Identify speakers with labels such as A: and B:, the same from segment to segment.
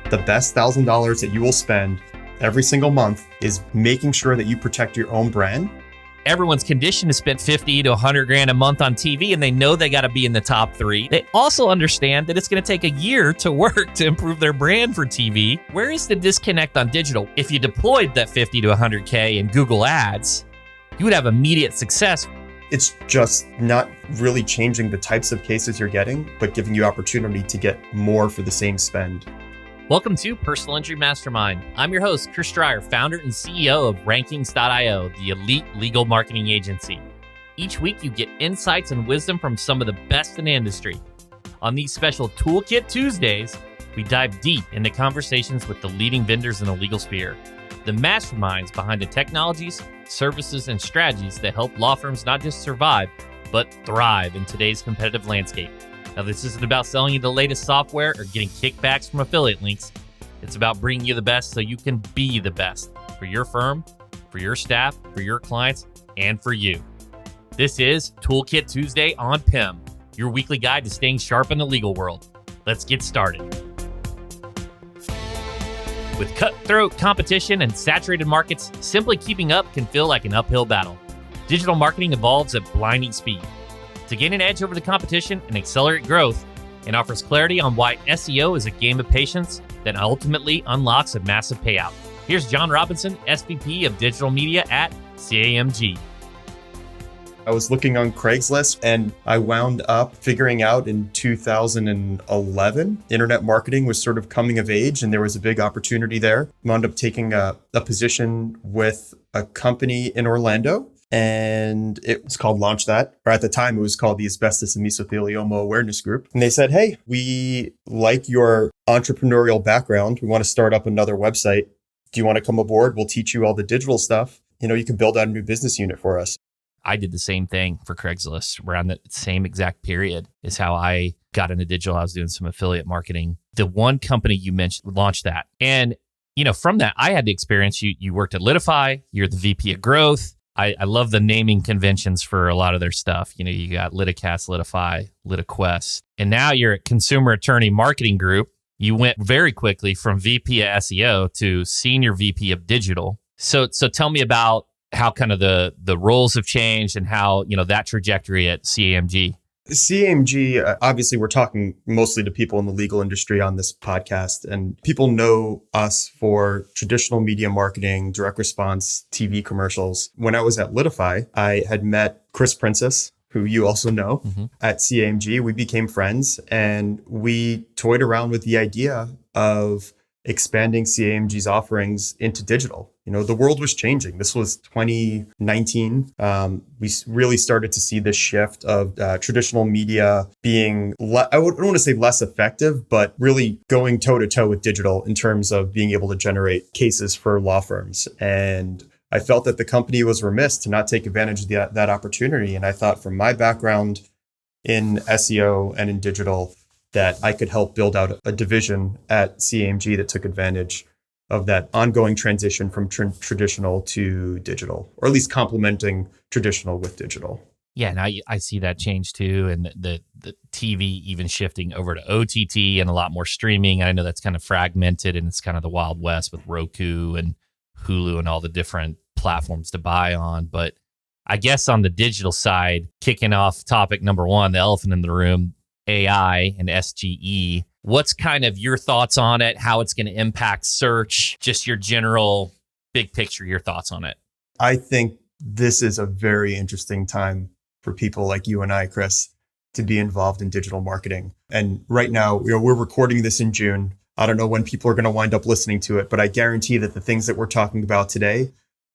A: The best $1,000 that you will spend every single month is making sure that you protect your own brand.
B: Everyone's conditioned to spend 50 to 100 grand a month on TV, and they know they got to be in the top 3. They also understand that it's going to take a year to work to improve their brand for TV. Where is the disconnect on digital? If you deployed that 50 to 100K in Google Ads, you would have immediate success.
A: It's just not really changing the types of cases you're getting, but giving you opportunity to get more for the same spend.
B: Welcome to Personal Injury Mastermind. I'm your host, Chris Dreyer, founder and CEO of Rankings.io, the elite legal marketing agency. Each week, you get insights and wisdom from some of the best in the industry. On these special Toolkit Tuesdays, we dive deep into conversations with the leading vendors in the legal sphere, the masterminds behind the technologies, services, and strategies that help law firms not just survive, but thrive in today's competitive landscape. Now, this isn't about selling you the latest software or getting kickbacks from affiliate links. It's about bringing you the best so you can be the best for your firm, for your staff, for your clients, and for you. This is Toolkit Tuesday on PIM, your weekly guide to staying sharp in the legal world. Let's get started. With cutthroat competition and saturated markets, simply keeping up can feel like an uphill battle. Digital marketing evolves at blinding speed. To gain an edge over the competition and accelerate growth, and offers clarity on why SEO is a game of patience that ultimately unlocks a massive payout. Here's Jon Robinson, SVP of Digital Media at CAMG.
A: I was looking on Craigslist and I wound up figuring out in 2011, internet marketing was sort of coming of age and there was a big opportunity there. Wound up taking a position with a company in Orlando. And it was called Launch That, or at the time it was called the Asbestos and Mesothelioma Awareness Group. And they said, hey, we like your entrepreneurial background. We want to start up another website. Do you want to come aboard? We'll teach you all the digital stuff. You can build out a new business unit for us.
B: I did the same thing for Craigslist around the same exact period is how I got into digital. I was doing some affiliate marketing. The one company you mentioned launched that. And, from that, I had the experience. You worked at Litify. You're the VP of growth. I love the naming conventions for a lot of their stuff. You got Liticast, Litify, Litiquest, and now you're at Consumer Attorney Marketing Group. You went very quickly from VP of SEO to Senior VP of Digital. So tell me about how kind of the roles have changed and how, that trajectory at CAMG.
A: CAMG, obviously, we're talking mostly to people in the legal industry on this podcast, and people know us for traditional media marketing, direct response, TV commercials. When I was at Litify, I had met Chris Princess, who you also know, at CAMG. We became friends and we toyed around with the idea of expanding CAMG's offerings into digital. The world was changing. This was 2019. We really started to see this shift of traditional media being, I don't want to say less effective, but really going toe to toe with digital in terms of being able to generate cases for law firms. And I felt that the company was remiss to not take advantage of that opportunity. And I thought from my background in SEO and in digital, that I could help build out a division at CAMG that took advantage of that ongoing transition from traditional to digital, or at least complementing traditional with digital.
B: Yeah, now I see that change too, and the TV even shifting over to OTT and a lot more streaming. I know that's kind of fragmented and it's kind of the Wild West with Roku and Hulu and all the different platforms to buy on. But I guess on the digital side, kicking off topic number one, the elephant in the room, AI and SGE. What's kind of your thoughts on it, how it's going to impact search, just your general big picture, your thoughts on it?
A: I think this is a very interesting time for people like you and I, Chris, to be involved in digital marketing. And right now, we're recording this in June. I don't know when people are going to wind up listening to it, but I guarantee that the things that we're talking about today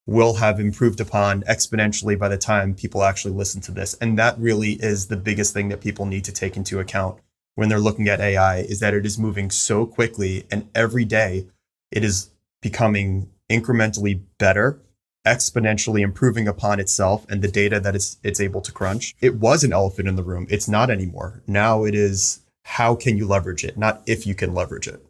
A: will have improved upon exponentially by the time people actually listen to this. And that really is the biggest thing that people need to take into account when they're looking at AI, is that it is moving so quickly and every day it is becoming incrementally better, exponentially improving upon itself and the data that it's able to crunch. It was an elephant in the room. It's not anymore. Now it is, how can you leverage it? Not if you can leverage it.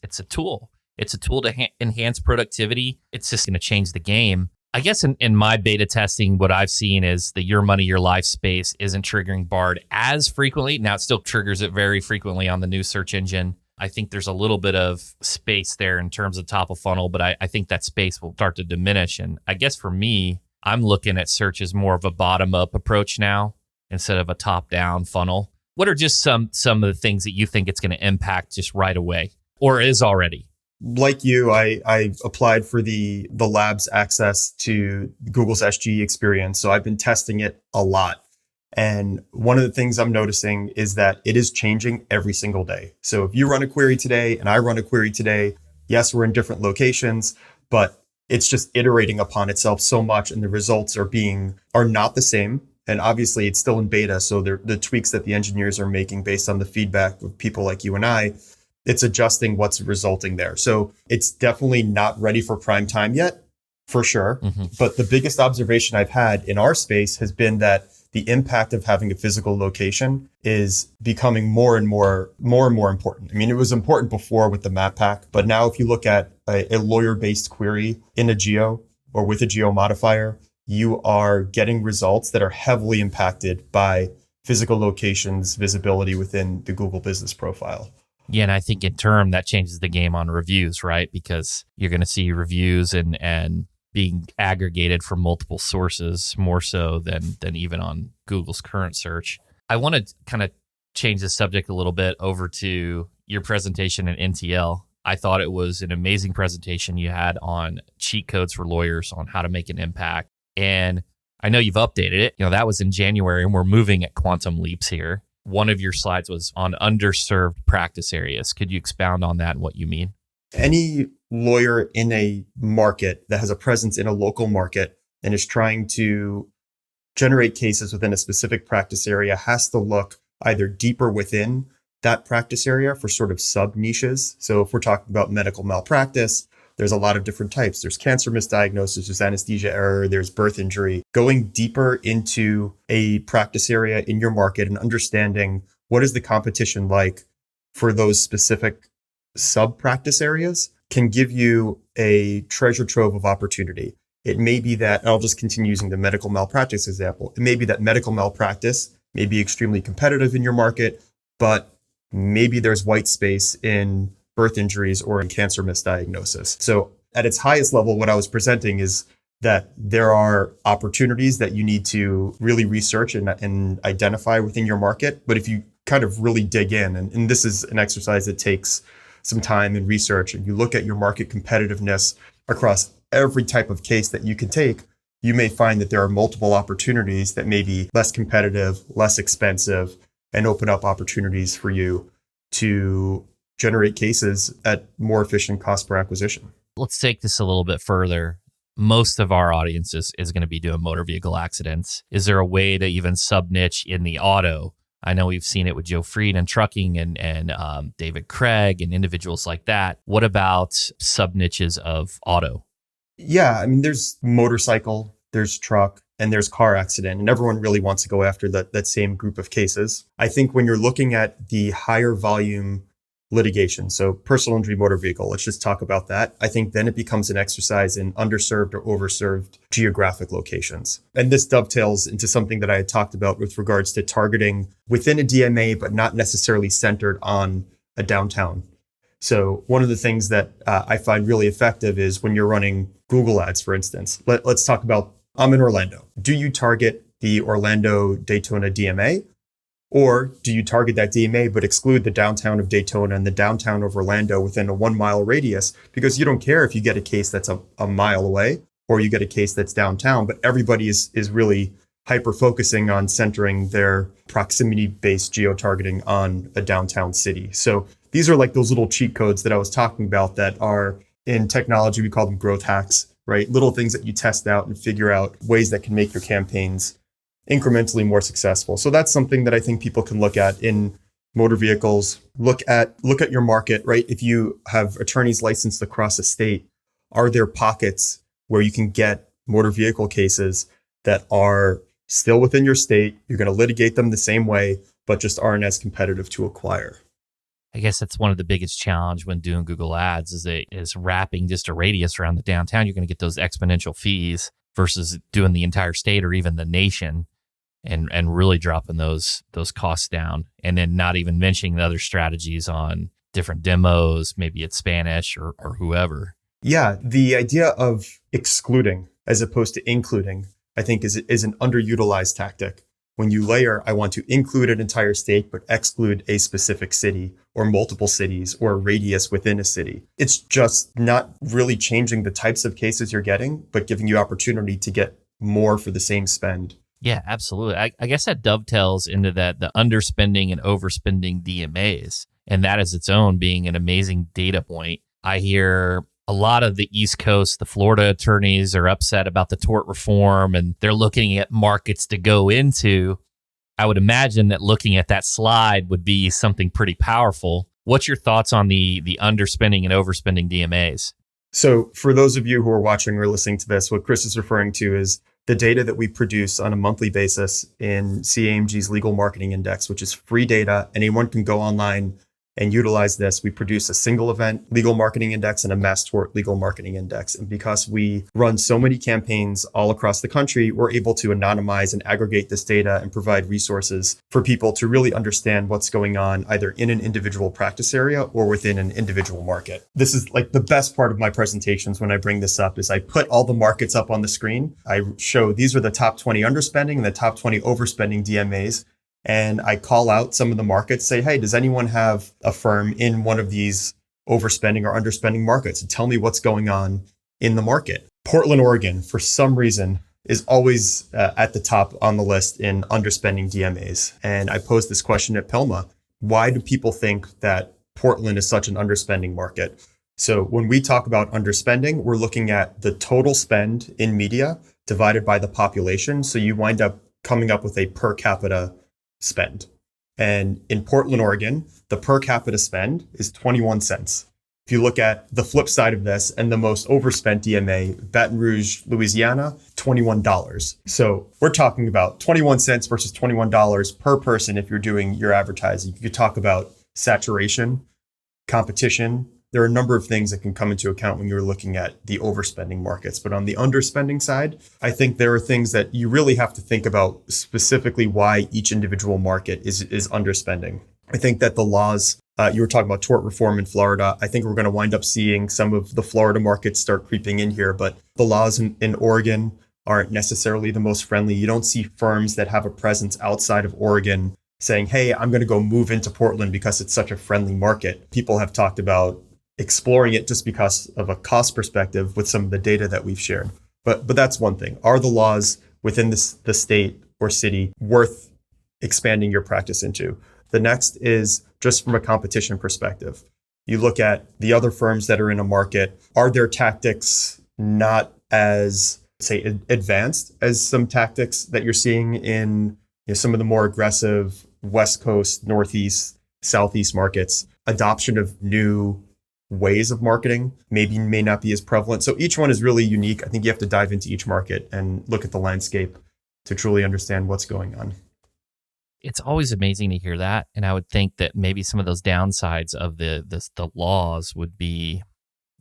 B: It's a tool. It's a tool to enhance productivity. It's just going to change the game. I guess in my beta testing, what I've seen is the your money, your life space isn't triggering BARD as frequently. Now it still triggers it very frequently on the new search engine, I think there's a little bit of space there in terms of top of funnel, but I think that space will start to diminish. And I guess for me, I'm looking at search as more of a bottom up approach now instead of a top down funnel. What are just some of the things that you think it's going to impact just right away or is already?
A: Like you, I applied for the lab's access to Google's SGE experience. So I've been testing it a lot. And one of the things I'm noticing is that it is changing every single day. So if you run a query today and I run a query today, yes, we're in different locations, but it's just iterating upon itself so much and the results are not the same. And obviously it's still in beta. So the tweaks that the engineers are making based on the feedback of people like you and I, it's adjusting what's resulting there. So it's definitely not ready for prime time yet, for sure. Mm-hmm. But the biggest observation I've had in our space has been that the impact of having a physical location is becoming more and more important. I mean, it was important before with the map pack, but now if you look at a lawyer-based query in a geo or with a geo modifier, you are getting results that are heavily impacted by physical locations visibility within the Google business profile.
B: Yeah, and I think in turn that changes the game on reviews, right? Because you're going to see reviews and being aggregated from multiple sources more so than even on Google's current search. I want to kind of change the subject a little bit over to your presentation at NTL. I thought it was an amazing presentation you had on cheat codes for lawyers on how to make an impact. And I know you've updated it. That was in January and we're moving at quantum leaps here. One of your slides was on underserved practice areas. Could you expound on that and what you mean?
A: Any lawyer in a market that has a presence in a local market and is trying to generate cases within a specific practice area has to look either deeper within that practice area for sort of sub niches. So if we're talking about medical malpractice, there's a lot of different types. There's cancer misdiagnosis, there's anesthesia error, there's birth injury. Going deeper into a practice area in your market and understanding what is the competition like for those specific sub-practice areas can give you a treasure trove of opportunity. It may be that, and I'll just continue using the medical malpractice example. It may be that medical malpractice may be extremely competitive in your market, but maybe there's white space in birth injuries or in cancer misdiagnosis. So at its highest level, what I was presenting is that there are opportunities that you need to really research and identify within your market. But if you kind of really dig in, and this is an exercise that takes some time and research, and you look at your market competitiveness across every type of case that you can take, you may find that there are multiple opportunities that may be less competitive, less expensive, and open up opportunities for you to generate cases at more efficient cost per acquisition.
B: Let's take this a little bit further. Most of our audience is going to be doing motor vehicle accidents. Is there a way to even sub-niche in the auto? I know we've seen it with Joe Fried and trucking and David Craig and individuals like that. What about sub-niches of auto?
A: Yeah, I mean, there's motorcycle, there's truck, and there's car accident, and everyone really wants to go after that same group of cases. I think when you're looking at the higher volume litigation, so personal injury motor vehicle, let's just talk about that. I think then it becomes an exercise in underserved or overserved geographic locations. And this dovetails into something that I had talked about with regards to targeting within a DMA, but not necessarily centered on a downtown. So one of the things that I find really effective is when you're running Google ads, for instance. Let's talk about, I'm in Orlando. Do you target the Orlando Daytona DMA? Or do you target that DMA but exclude the downtown of Daytona and the downtown of Orlando within a 1 mile radius? Because you don't care if you get a case that's a mile away or you get a case that's downtown, but everybody is really hyper focusing on centering their proximity based geo-targeting on a downtown city. So these are like those little cheat codes that I was talking about that are in technology, we call them growth hacks, right? Little things that you test out and figure out ways that can make your campaigns incrementally more successful. So that's something that I think people can look at in motor vehicles. Look at your market, right? If you have attorneys licensed across a state, are there pockets where you can get motor vehicle cases that are still within your state? You're going to litigate them the same way, but just aren't as competitive to acquire.
B: I guess that's one of the biggest challenge when doing Google ads is wrapping just a radius around the downtown. You're going to get those exponential fees versus doing the entire state or even the nation and really dropping those costs down. And then not even mentioning the other strategies on different demos, maybe it's Spanish or whoever.
A: Yeah, the idea of excluding as opposed to including, I think is an underutilized tactic. When you layer, I want to include an entire state, but exclude a specific city or multiple cities or a radius within a city. It's just not really changing the types of cases you're getting, but giving you opportunity to get more for the same spend.
B: Yeah, absolutely. I guess that dovetails into the underspending and overspending DMAs. And that is its own being an amazing data point. I hear a lot of the East Coast, the Florida attorneys are upset about the tort reform and they're looking at markets to go into. I would imagine that looking at that slide would be something pretty powerful. What's your thoughts on the underspending and overspending DMAs?
A: So for those of you who are watching or listening to this, what Chris is referring to is the data that we produce on a monthly basis in CAMG's Legal Marketing Index, which is free data. Anyone can go online and utilize this. We produce a single event legal marketing index and a mass tort legal marketing index. And because we run so many campaigns all across the country, we're able to anonymize and aggregate this data and provide resources for people to really understand what's going on either in an individual practice area or within an individual market. This is like the best part of my presentations when I bring this up is I put all the markets up on the screen. I show these are the top 20 underspending and the top 20 overspending DMAs. And I call out some of the markets, say, hey, does anyone have a firm in one of these overspending or underspending markets? And tell me what's going on in the market. Portland, Oregon, for some reason, is always at the top on the list in underspending DMAs. And I posed this question at Pilma. Why do people think that Portland is such an underspending market? So when we talk about underspending, we're looking at the total spend in media divided by the population. So you wind up coming up with a per capita spend. And in Portland, Oregon, the per capita spend is 21 cents. If you look at the flip side of this and the most overspent DMA, Baton Rouge, Louisiana, $21. So we're talking about 21 cents versus $21 per person if you're doing your advertising. You could talk about saturation, competition. There are a number of things that can come into account when you're looking at the overspending markets. But on the underspending side, I think there are things that you really have to think about specifically why each individual market is underspending. I think that the laws, you were talking about tort reform in Florida. I think we're going to wind up seeing some of the Florida markets start creeping in here, but the laws in Oregon aren't necessarily the most friendly. You don't see firms that have a presence outside of Oregon saying, hey, I'm going to go move into Portland because it's such a friendly market. People have talked about exploring it just because of a cost perspective with some of the data that we've shared. But that's one thing. Are the laws within the state or city worth expanding your practice into? The next is just from a competition perspective. You look at the other firms that are in a market. Are their tactics not as, say, advanced as some tactics that you're seeing in some of the more aggressive West Coast, Northeast, Southeast markets? Adoption of new ways of marketing may not be as prevalent. So each one is really unique. I think you have to dive into each market and look at the landscape to truly understand what's going on.
B: It's always amazing to hear that. And I would think that maybe some of those downsides of the laws would be,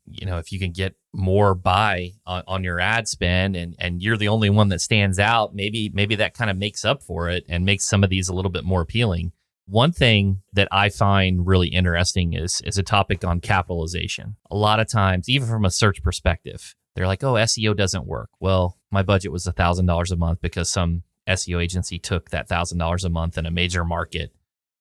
B: if you can get more buy on your ad spend and you're the only one that stands out, maybe that kind of makes up for it and makes some of these a little bit more appealing. One thing that I find really interesting is a topic on capitalization. A lot of times, even from a search perspective, they're like, oh, SEO doesn't work. Well, my budget was $1,000 a month because some SEO agency took that $1,000 a month in a major market,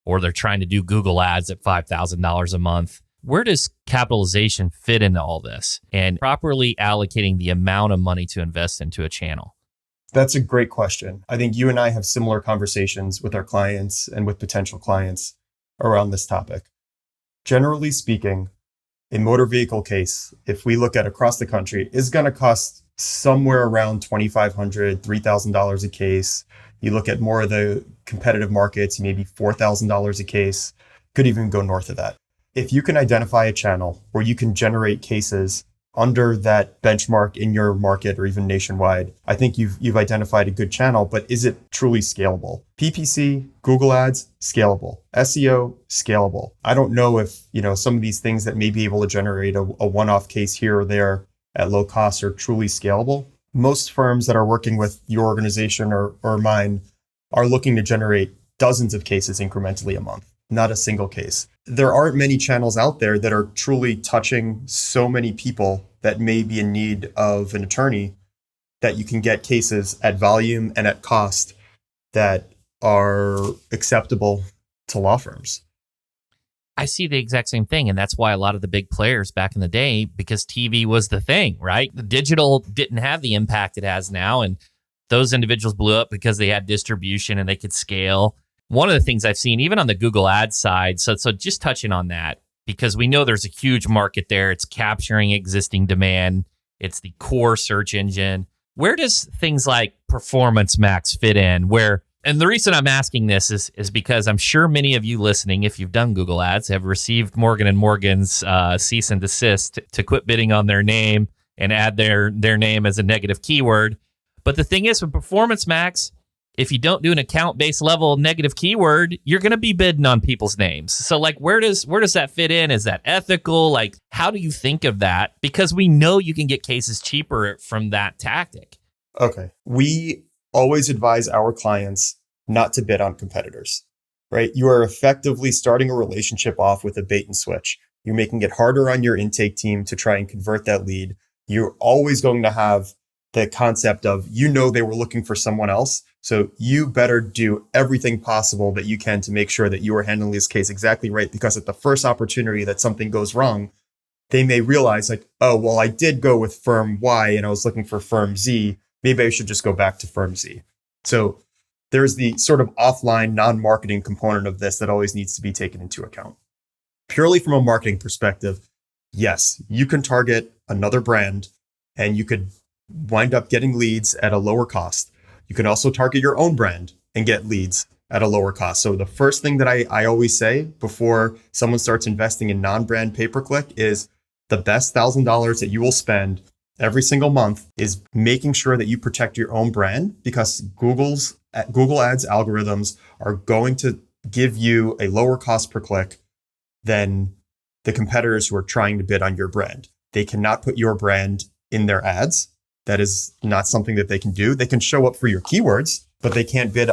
B: or they're trying to do Google ads at $5,000 a month. Where does capitalization fit into all this and properly allocating the amount of money to invest into a channel?
A: That's a great question. I think you and I have similar conversations with our clients and with potential clients around this topic. Generally speaking, a motor vehicle case, if we look at across the country, is going to cost somewhere around $2,500, $3,000 a case. You look at more of the competitive markets, maybe $4,000 a case, could even go north of that. If you can identify a channel where you can generate cases under that benchmark in your market or even nationwide, I think you've identified a good channel, but is it truly scalable? PPC, Google Ads, scalable. SEO, scalable. I don't know if, some of these things that may be able to generate a one-off case here or there at low cost are truly scalable. Most firms that are working with your organization or mine are looking to generate dozens of cases incrementally a month. not a single case. There aren't many channels out there that are truly touching so many people that may be in need of an attorney that you can get cases at volume and at cost that are acceptable to law firms.
B: I see the exact same thing. And that's why a lot of the big players back in the day, because TV was the thing, right? The digital didn't have the impact it has now. And those individuals blew up because they had distribution and they could scale. One of the things I've seen, even on the Google Ads side, so just touching on that, because we know there's a huge market there. It's capturing existing demand. It's the core search engine. Where does things like Performance Max fit in? And the reason I'm asking this is because I'm sure many of you listening, if you've done Google Ads, have received Morgan & Morgan's cease and desist to quit bidding on their name and add their name as a negative keyword. But the thing is, with Performance Max, if you don't do an account-based level negative keyword, you're going to be bidding on people's names. So like, where does that fit in? Is that ethical? Like, how do you think of that? Because we know you can get cases cheaper from that tactic.
A: Okay. We always advise our clients not to bid on competitors, right? You are effectively starting a relationship off with a bait and switch. You're making it harder on your intake team to try and convert that lead. You're always going to have the concept of, they were looking for someone else. So you better do everything possible that you can to make sure that you are handling this case exactly right. Because at the first opportunity that something goes wrong, they may realize like, oh, well, I did go with firm Y and I was looking for firm Z. Maybe I should just go back to firm Z. So there's the sort of offline non-marketing component of this that always needs to be taken into account. Purely from a marketing perspective, yes, you can target another brand and you could wind up getting leads at a lower cost. You can also target your own brand and get leads at a lower cost. So the first thing that I always say before someone starts investing in non-brand pay-per-click is the best $1,000 that you will spend every single month is making sure that you protect your own brand, because Google Ads algorithms are going to give you a lower cost per click than the competitors who are trying to bid on your brand. They cannot put your brand in their ads. That is not something that they can do. They can show up for your keywords, but they can't bid.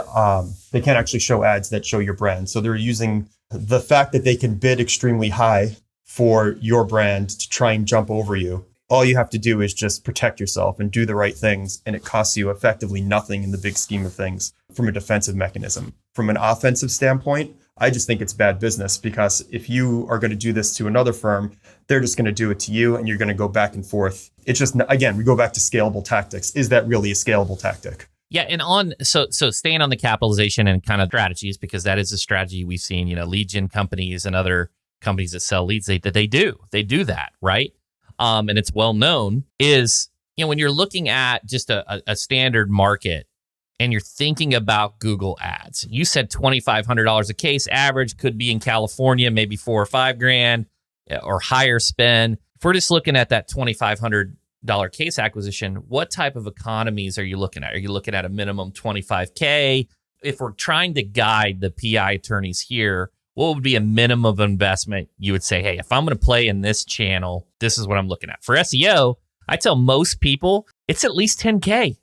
A: They can't actually show ads that show your brand. So they're using the fact that they can bid extremely high for your brand to try and jump over you. All you have to do is just protect yourself and do the right things. And it costs you effectively nothing in the big scheme of things from a defensive mechanism. From an offensive standpoint, I just think it's bad business, because if you are going to do this to another firm, they're just going to do it to you and you're going to go back and forth. It's just, again, we go back to scalable tactics. Is that really a scalable tactic?
B: Yeah, and so staying on the capitalization and kind of strategies, because that is a strategy we've seen, lead gen companies and other companies that sell leads, they do that, right? And it's well known is, when you're looking at just a standard market and you're thinking about Google Ads, you said $2,500 a case average, could be in California, maybe $4,000 or $5,000 or higher spend. If we're just looking at that $2,500 case acquisition, what type of economies are you looking at? Are you looking at a minimum $25K? If we're trying to guide the PI attorneys here, what would be a minimum of investment you would say, hey, if I'm going to play in this channel, this is what I'm looking at? For SEO, I tell most people it's at least $10K.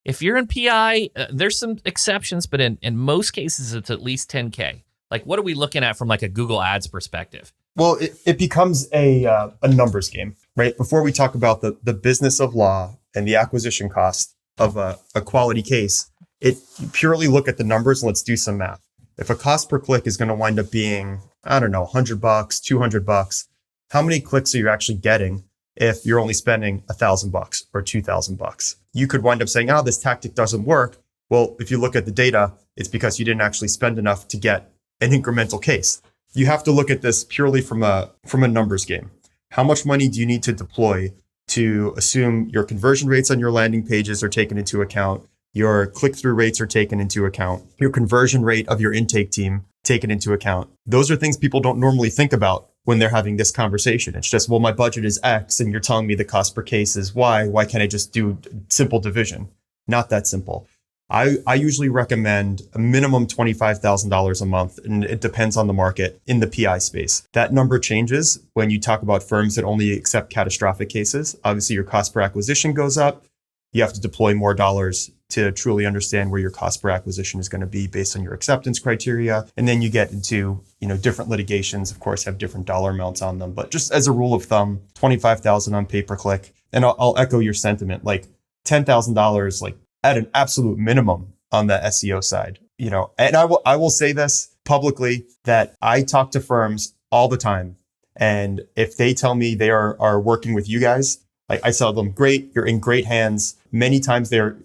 B: If you're in PI, there's some exceptions, but in most cases, it's at least $10K. Like, what are we looking at from like a Google Ads perspective?
A: Well, it becomes a numbers game, right? Before we talk about the business of law and the acquisition cost of a quality case, you purely look at the numbers and let's do some math. If a cost per click is going to wind up being, I don't know, $100, $200, how many clicks are you actually getting if you're only spending $1,000 or $2,000? You could wind up saying, oh, this tactic doesn't work. Well, if you look at the data, it's because you didn't actually spend enough to get an incremental case. You have to look at this purely from a numbers game. How much money do you need to deploy to assume your conversion rates on your landing pages are taken into account, your click-through rates are taken into account, your conversion rate of your intake team taken into account? Those are things people don't normally think about when they're having this conversation. It's just, well, my budget is X and you're telling me the cost per case is Y. Why can't I just do simple division? Not that simple. I usually recommend a minimum $25,000 a month, and it depends on the market in the PI space. That number changes when you talk about firms that only accept catastrophic cases. Obviously, your cost per acquisition goes up. You have to deploy more dollars to truly understand where your cost per acquisition is going to be based on your acceptance criteria. And then you get into, different litigations, of course, have different dollar amounts on them. But just as a rule of thumb, $25,000 on pay-per-click. And I'll echo your sentiment, like $10,000, like at an absolute minimum on the SEO side, and I will say this publicly, that I talk to firms all the time. And if they tell me they are working with you guys, like I tell them, great, you're in great hands. Many times they're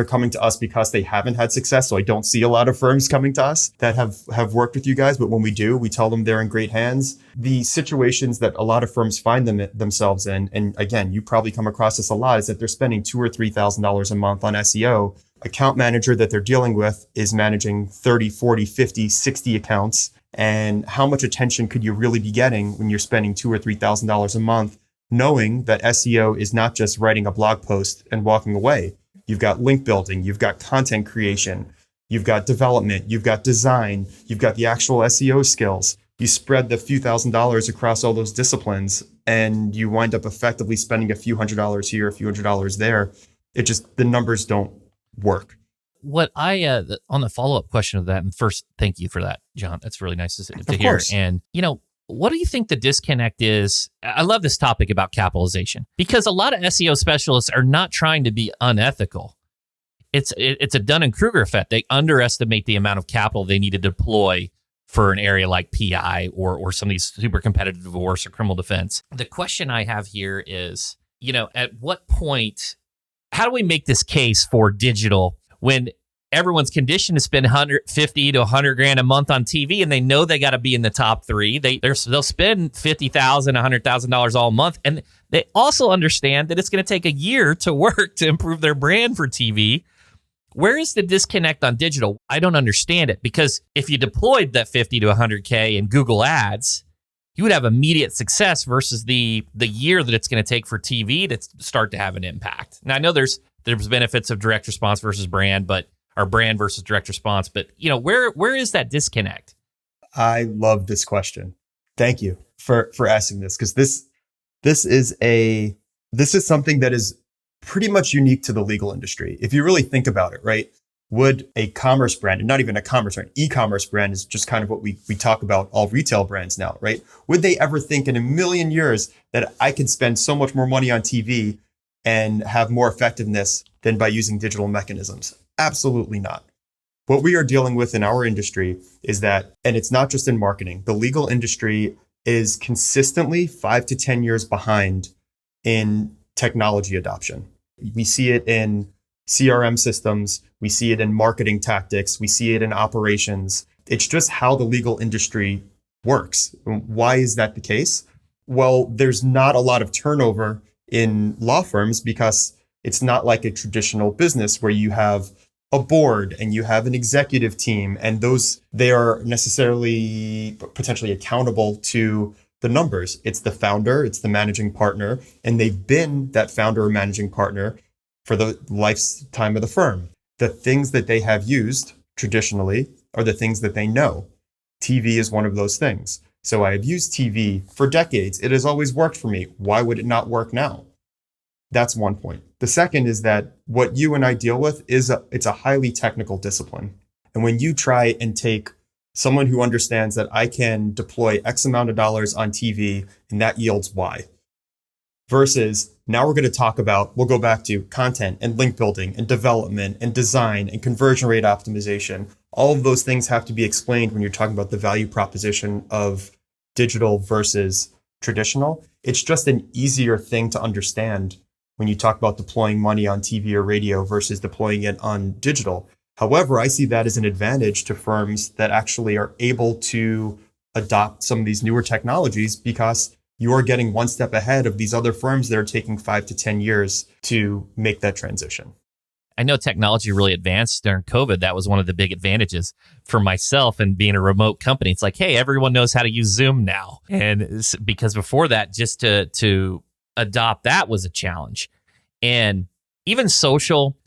A: coming to us because they haven't had success. So I don't see a lot of firms coming to us that have worked with you guys. But when we do, we tell them they're in great hands. The situations that a lot of firms find themselves in, and again, you probably come across this a lot, is that they're spending $2,000 or $3,000 a month on SEO. Account manager that they're dealing with is managing 30, 40, 50, 60 accounts. And how much attention could you really be getting when you're spending $2,000 or $3,000 a month, knowing that SEO is not just writing a blog post and walking away? You've got link building, you've got content creation, you've got development, you've got design, you've got the actual SEO skills. You spread the few $1,000s across all those disciplines, and you wind up effectively spending a few $100s here, a few $100s there. The numbers don't work.
B: What on the follow-up question of that, and first, thank you for that, Jon. That's really nice to
A: Of
B: hear.
A: course.
B: And, what do you think the disconnect is? I love this topic about capitalization, because a lot of SEO specialists are not trying to be unethical. It's a Dunning-Kruger effect. They underestimate the amount of capital they need to deploy for an area like PI or some of these super competitive divorce or criminal defense. The question I have here is, at what point, how do we make this case for digital when everyone's conditioned to spend $150 to $100,000 a month on TV, and they know they got to be in the top three? They'll spend $50,000, $100,000 all month, and they also understand that it's going to take a year to work to improve their brand for TV. Where is the disconnect on digital? I don't understand it, because if you deployed that 50 to 100K in Google Ads, you would have immediate success versus the year that it's going to take for TV to start to have an impact. Now, I know there's benefits of direct response versus brand, or brand versus direct response, but where is that disconnect?
A: I love this question. Thank you for asking this, because this is something that is pretty much unique to the legal industry. If you really think about it, right? Would a commerce brand, and not even a commerce brand, e-commerce brand is just kind of what we talk about all retail brands now, right? Would they ever think in a million years that I could spend so much more money on TV and have more effectiveness than by using digital mechanisms? Absolutely not. What we are dealing with in our industry is that, and it's not just in marketing, the legal industry is consistently 5 to 10 years behind in technology adoption. We see it in CRM systems. We see it in marketing tactics. We see it in operations. It's just how the legal industry works. Why is that the case? Well, there's not a lot of turnover in law firms because it's not like a traditional business where you have a board and you have an executive team, and they are necessarily potentially accountable to the numbers. It's the founder, it's the managing partner, and they've been that founder or managing partner for the lifetime of the firm. The things that they have used traditionally are the things that they know. TV is one of those things. So I have used TV for decades. It has always worked for me. Why would it not work now? That's one point. The second is that what you and I deal with it's a highly technical discipline. And when you try and take someone who understands that I can deploy X amount of dollars on TV and that yields Y, versus now we're going to we'll go back to content and link building and development and design and conversion rate optimization. All of those things have to be explained when you're talking about the value proposition of digital versus traditional. It's just an easier thing to understand when you talk about deploying money on TV or radio versus deploying it on digital. However, I see that as an advantage to firms that actually are able to adopt some of these newer technologies, because you are getting one step ahead of these other firms that are taking 5 to 10 years to make that transition.
B: I know technology really advanced during COVID. That was one of the big advantages for myself and being a remote company. It's like, hey, everyone knows how to use Zoom now. And because before that, just to adopt that was a challenge. And even social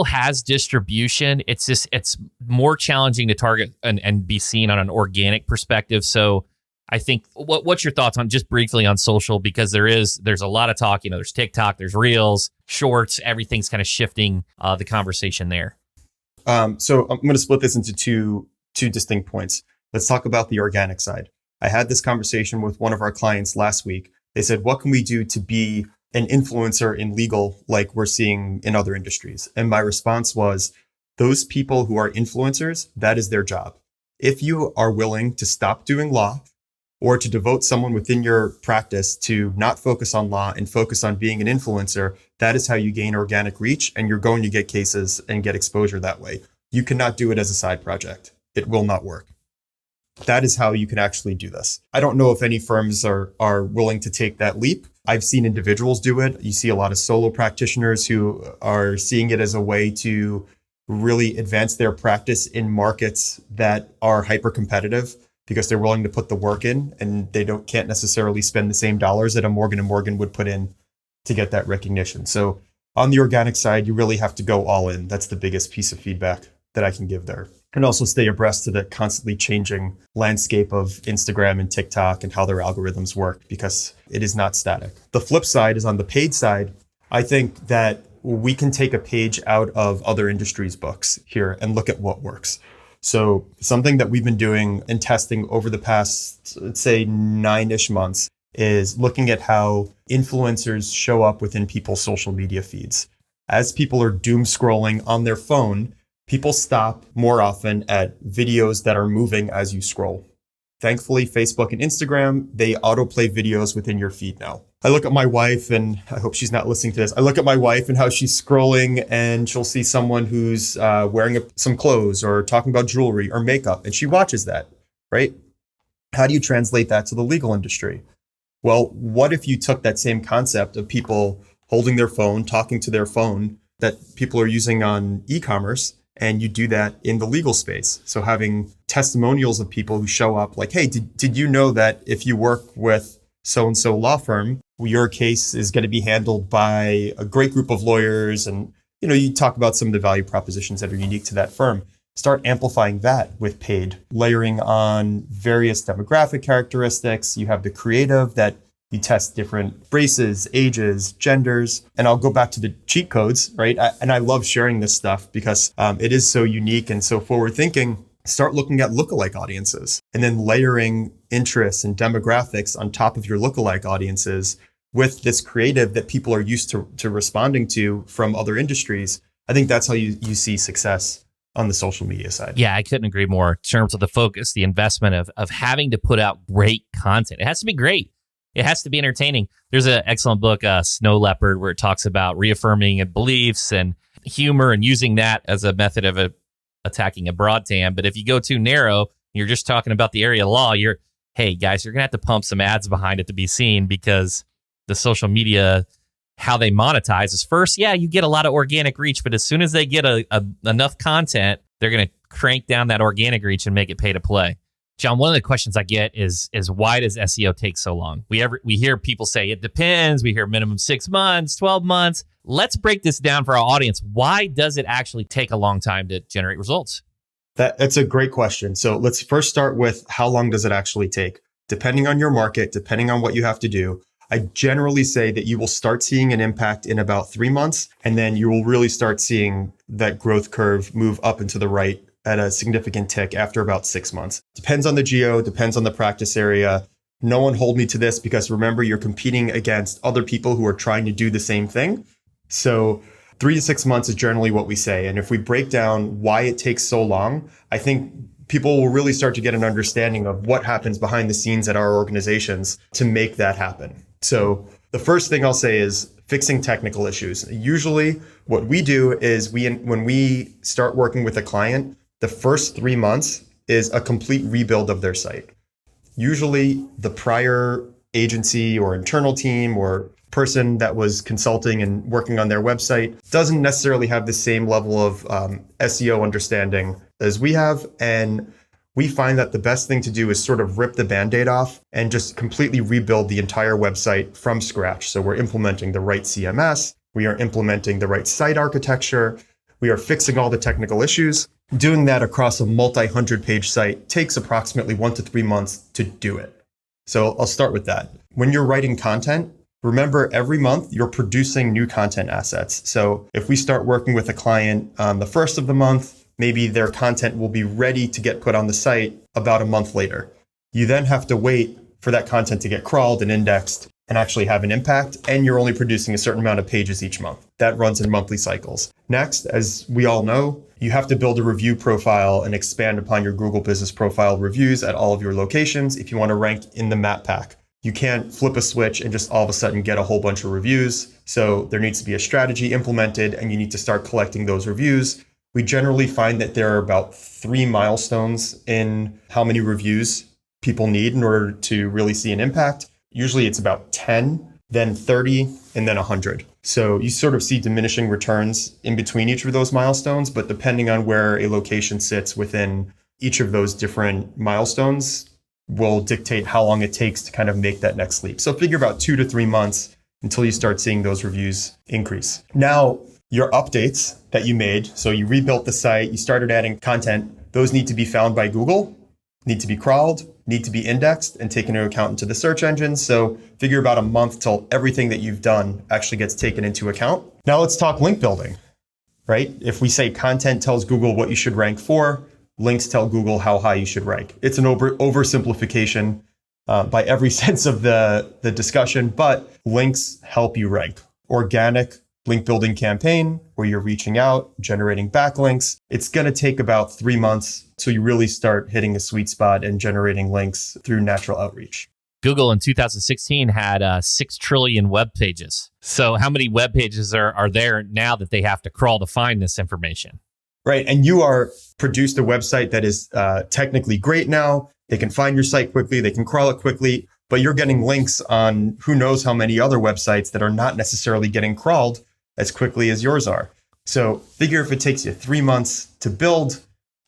B: has distribution. It's more challenging to target and be seen on an organic perspective. So I think what's your thoughts on just briefly on social? Because there's a lot of talk, there's TikTok, there's Reels, Shorts, everything's kind of shifting the conversation there.
A: So I'm going to split this into two distinct points. Let's talk about the organic side. I had this conversation with one of our clients last week. They said, what can we do to be an influencer in legal like we're seeing in other industries? And my response was, those people who are influencers, that is their job. If you are willing to stop doing law or to devote someone within your practice to not focus on law and focus on being an influencer, that is how you gain organic reach, and you're going to get cases and get exposure that way. You cannot do it as a side project. It will not work. That is how you can actually do this. I don't know if any firms are willing to take that leap. I've seen individuals do it. You see a lot of solo practitioners who are seeing it as a way to really advance their practice in markets that are hyper competitive because they're willing to put the work in, and they can't necessarily spend the same dollars that a Morgan & Morgan would put in to get that recognition. So on the organic side, you really have to go all in. That's the biggest piece of feedback that I can give there. And also stay abreast to the constantly changing landscape of Instagram and TikTok and how their algorithms work, because it is not static. The flip side is on the paid side. I think that we can take a page out of other industries' books here and look at what works. So something that we've been doing and testing over the past, let's say 9-ish months, is looking at how influencers show up within people's social media feeds. As people are doom scrolling on their phone, people stop more often at videos that are moving as you scroll. Thankfully, Facebook and Instagram, they autoplay videos within your feed now. I look at my wife, and I hope she's not listening to this. I look at my wife and how she's scrolling, and she'll see someone who's wearing some clothes or talking about jewelry or makeup, and she watches that, right? How do you translate that to the legal industry? Well, what if you took that same concept of people holding their phone, talking to their phone that people are using on e-commerce, and you do that in the legal space? So having testimonials of people who show up like, hey, did you know that if you work with so-and-so law firm, your case is going to be handled by a great group of lawyers? And, you talk about some of the value propositions that are unique to that firm. Start amplifying that with paid, layering on various demographic characteristics. You have the creative that you test different races, ages, genders. And I'll go back to the cheat codes, right? And I love sharing this stuff because it is so unique and so forward thinking. Start looking at lookalike audiences and then layering interests and demographics on top of your lookalike audiences with this creative that people are used to responding to from other industries. I think that's how you see success on the social media side.
B: Yeah, I couldn't agree more in terms of the focus, the investment of having to put out great content. It has to be great. It has to be entertaining. There's an excellent book, Snow Leopard, where it talks about reaffirming beliefs and humor and using that as a method of attacking a broad TAM. But if you go too narrow, you're just talking about the area of law, hey, guys, you're going to have to pump some ads behind it to be seen, because the social media, how they monetize is first, you get a lot of organic reach, but as soon as they get enough content, they're going to crank down that organic reach and make it pay to play. Jon, one of the questions I get is why does SEO take so long? We hear people say it depends. We hear minimum 6 months, 12 months. Let's break this down for our audience. Why does it actually take a long time to generate results?
A: That's a great question. So let's first start with how long does it actually take? Depending on your market, depending on what you have to do, I generally say that you will start seeing an impact in about 3 months, and then you will really start seeing that growth curve move up and to the right at a significant tick after about 6 months. Depends on the geo, depends on the practice area. No one hold me to this, because remember, you're competing against other people who are trying to do the same thing. So 3 to 6 months is generally what we say. And if we break down why it takes so long, I think people will really start to get an understanding of what happens behind the scenes at our organizations to make that happen. So the first thing I'll say is fixing technical issues. Usually what we do is when we start working with a client, the first 3 months is a complete rebuild of their site. Usually the prior agency or internal team or person that was consulting and working on their website doesn't necessarily have the same level of SEO understanding as we have. And we find that the best thing to do is sort of rip the Band-Aid off and just completely rebuild the entire website from scratch. So we're implementing the right CMS, we are implementing the right site architecture, we are fixing all the technical issues. Doing that across a multi-100-page site takes approximately 1 to 3 months to do it. So I'll start with that. When you're writing content, remember every month you're producing new content assets. So if we start working with a client on the first of the month, maybe their content will be ready to get put on the site about a month later. You then have to wait for that content to get crawled and indexed and actually have an impact. And you're only producing a certain amount of pages each month. That runs in monthly cycles. Next, as we all know, you have to build a review profile and expand upon your Google Business Profile reviews at all of your locations if you want to rank in the map pack. You can't flip a switch and just all of a sudden get a whole bunch of reviews. So there needs to be a strategy implemented and you need to start collecting those reviews. We generally find that there are about 3 milestones in how many reviews people need in order to really see an impact. Usually it's about 10, then 30, and then 100. So you sort of see diminishing returns in between each of those milestones, but depending on where a location sits within each of those different milestones will dictate how long it takes to kind of make that next leap. So figure about 2 to 3 months until you start seeing those reviews increase. Now, your updates that you made, so you rebuilt the site, you started adding content, those need to be found by Google, need to be crawled, need to be indexed and taken into account into the search engines. So figure about a month till everything that you've done actually gets taken into account. Now let's talk link building, right? If we say content tells Google what you should rank for, links tell Google how high you should rank. It's an oversimplification by every sense of the discussion, but links help you rank. Organic link building campaign where you're reaching out, generating backlinks. It's going to take about 3 months till you really start hitting a sweet spot and generating links through natural outreach.
B: Google in 2016 had 6 trillion web pages. So how many web pages are there now that they have to crawl to find this information?
A: Right. And you are produced a website that is technically great now. They can find your site quickly. They can crawl it quickly. But you're getting links on who knows how many other websites that are not necessarily getting crawled as quickly as yours are. So figure if it takes you 3 months to build,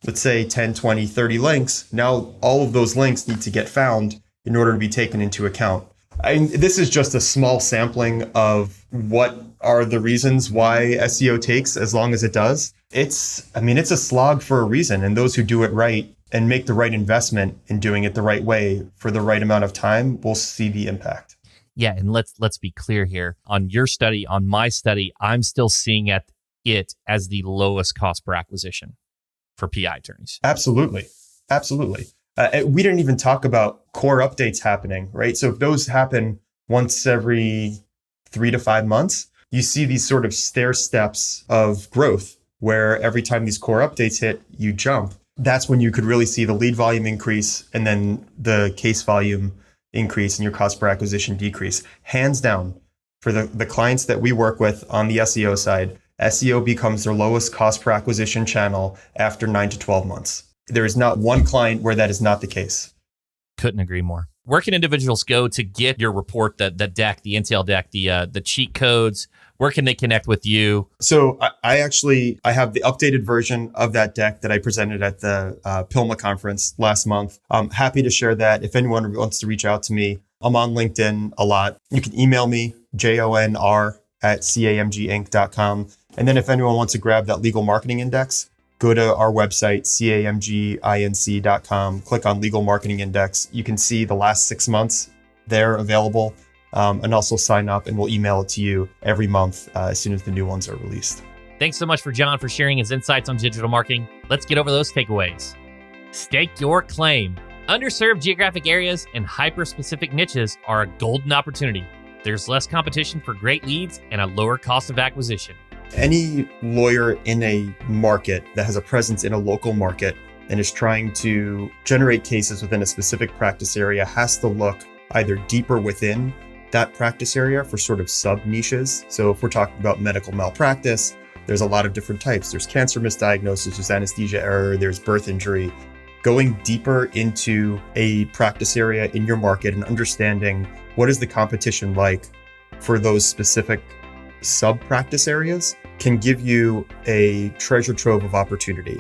A: let's say 10, 20, 30 links, now all of those links need to get found in order to be taken into account. This is just a small sampling of what are the reasons why SEO takes as long as it does. It's a slog for a reason. And those who do it right and make the right investment in doing it the right way for the right amount of time will see the impact.
B: Yeah, and let's be clear here. On your study, on my study, I'm still seeing it as the lowest cost per acquisition for PI attorneys.
A: Absolutely. We didn't even talk about core updates happening, right? So if those happen once every 3 to 5 months, you see these sort of stair steps of growth where every time these core updates hit, you jump. That's when you could really see the lead volume increase and then the case volume increase and your cost per acquisition decrease. Hands down, for the clients that we work with on the SEO side, SEO becomes their lowest cost per acquisition channel after 9 to 12 months. There is not one client where that is not the case.
B: Couldn't agree more. Where can individuals go to get your report, the deck, the Intel deck, the cheat codes? Where can they connect with you?
A: So I have the updated version of that deck that I presented at the PILMA conference last month. I'm happy to share that. If anyone wants to reach out to me, I'm on LinkedIn a lot. You can email me, jonr@camginc.com. And then if anyone wants to grab that legal marketing index, go to our website, camginc.com, click on Legal Marketing Index. You can see the last 6 months there available, and also sign up and we'll email it to you every month as soon as the new ones are released.
B: Thanks so much for Jon for sharing his insights on digital marketing. Let's get over those takeaways. Stake your claim. Underserved geographic areas and hyper-specific niches are a golden opportunity. There's less competition for great leads and a lower cost of acquisition.
A: Any lawyer in a market that has a presence in a local market and is trying to generate cases within a specific practice area has to look either deeper within that practice area for sort of sub niches. So if we're talking about medical malpractice, there's a lot of different types. There's cancer misdiagnosis, there's anesthesia error, there's birth injury. Going deeper into a practice area in your market and understanding what is the competition like for those specific sub-practice areas can give you a treasure trove of opportunity.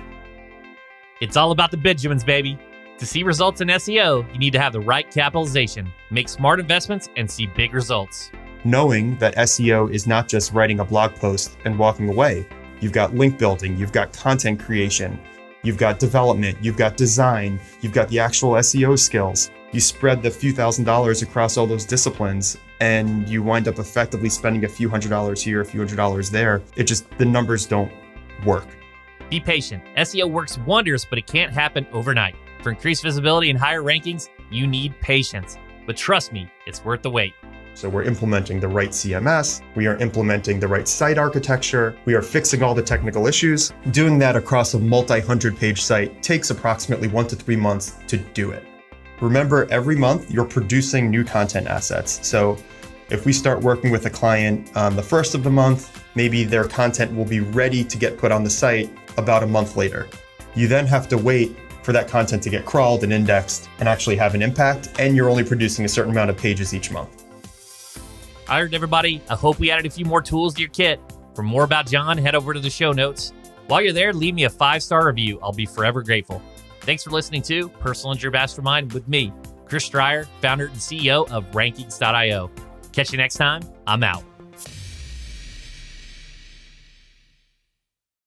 B: It's all about the Benjamins, baby. To see results in SEO, you need to have the right capitalization, make smart investments, and see big results.
A: Knowing that SEO is not just writing a blog post and walking away. You've got link building, you've got content creation, you've got development, you've got design, you've got the actual SEO skills. You spread the few $1,000s across all those disciplines, and you wind up effectively spending a few $100s here, a few $100s there. The numbers don't work.
B: Be patient. SEO works wonders, but it can't happen overnight. For increased visibility and higher rankings, you need patience. But trust me, it's worth the wait.
A: So we're implementing the right CMS, we are implementing the right site architecture, we are fixing all the technical issues. Doing that across a multi-100-page site takes approximately 1 to 3 months to do it. Remember, every month you're producing new content assets. So if we start working with a client on the first of the month, maybe their content will be ready to get put on the site about a month later. You then have to wait for that content to get crawled and indexed and actually have an impact, and you're only producing a certain amount of pages each month.
B: All right, everybody, I hope we added a few more tools to your kit. For more about Jon, head over to the show notes. While you're there, leave me a 5-star review. I'll be forever grateful. Thanks for listening to Personal Injury Mastermind with me, Chris Stryer, founder and CEO of Rankings.io. Catch you next time. I'm out.